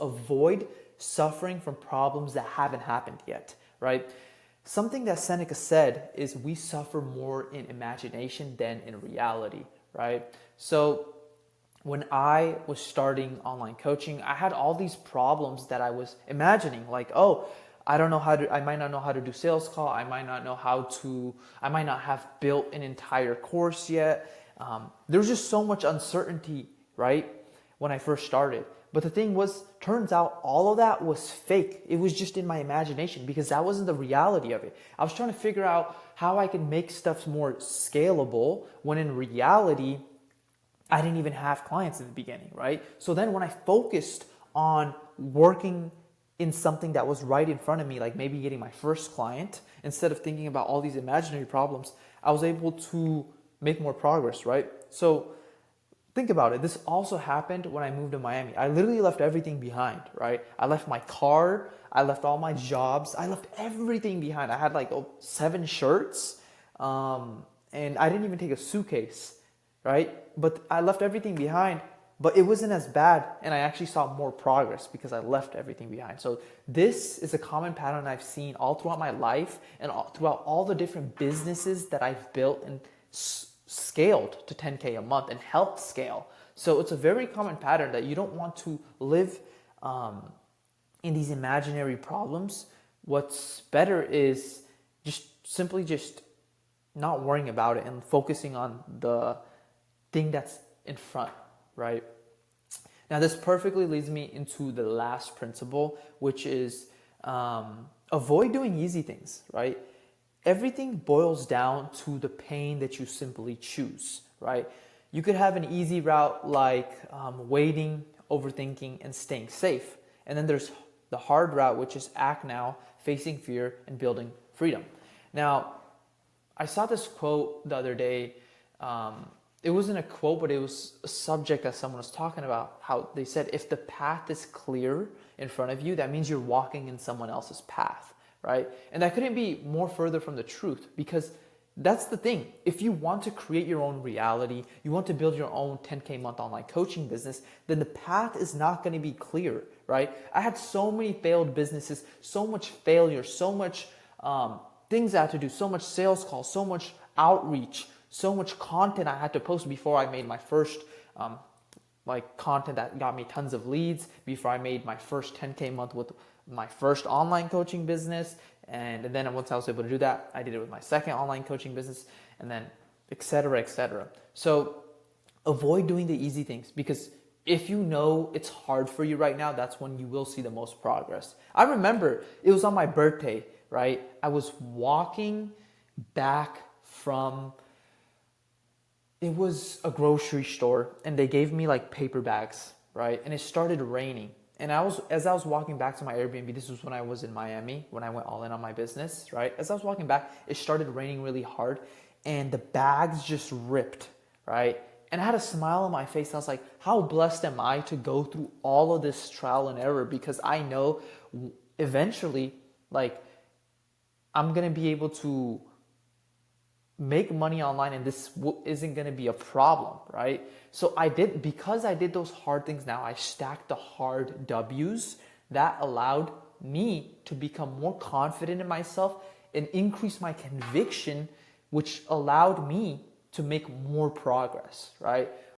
avoid suffering from problems that haven't happened yet, right? Something that Seneca said is we suffer more in imagination than in reality, right? So when I was starting online coaching, I had all these problems that I was imagining, like, oh, I might not know how to do sales call. I might not have built an entire course yet. There's just so much uncertainty, right? When I first started. But the thing was, turns out all of that was fake. It was just in my imagination because that wasn't the reality of it. I was trying to figure out how I could make stuff more scalable when in reality, I didn't even have clients in the beginning, right? So then when I focused on working in something that was right in front of me, like maybe getting my first client, instead of thinking about all these imaginary problems, I was able to make more progress, right? So think about it. This also happened when I moved to Miami. I literally left everything behind, right? I left my car, I left all my jobs, I left everything behind. I had like 7 shirts, and I didn't even take a suitcase, right? But I left everything behind, but it wasn't as bad, and I actually saw more progress because I left everything behind. So this is a common pattern I've seen all throughout my life and throughout all the different businesses that I've built and scaled to 10K a month and helped scale. So it's a very common pattern that you don't want to live in these imaginary problems. What's better is just not worrying about it and focusing on the thing that's in front, right? Now, this perfectly leads me into the last principle, which is avoid doing easy things, right? Everything boils down to the pain that you simply choose, right? You could have an easy route like waiting, overthinking, and staying safe. And then there's the hard route, which is act now, facing fear, and building freedom. Now, I saw this quote the other day. It wasn't a quote, but it was a subject that someone was talking about. How they said, if the path is clear in front of you, that means you're walking in someone else's path, right? And that couldn't be more further from the truth, because that's the thing. If you want to create your own reality, you want to build your own 10K month online coaching business, then the path is not going to be clear, right? I had so many failed businesses, so much failure, so much things I had to do, so much sales calls, so much outreach, so much content I had to post before I made my first content that got me tons of leads, before I made my first 10K month with my first online coaching business. And then once I was able to do that, I did it with my second online coaching business, and then et cetera, et cetera. So avoid doing the easy things, because if you know it's hard for you right now, that's when you will see the most progress. I remember it was on my birthday, right? I was walking back from, it was a grocery store, and they gave me like paper bags, right? And it started raining. And as I was walking back to my Airbnb, this was when I was in Miami, when I went all in on my business, right? As I was walking back, it started raining really hard, and the bags just ripped, right? And I had a smile on my face. I was like, how blessed am I to go through all of this trial and error, because I know eventually, like, I'm going to be able to make money online, and this isn't going to be a problem, right? So because I did those hard things, now I stacked the hard W's that allowed me to become more confident in myself and increase my conviction, which allowed me to make more progress, right?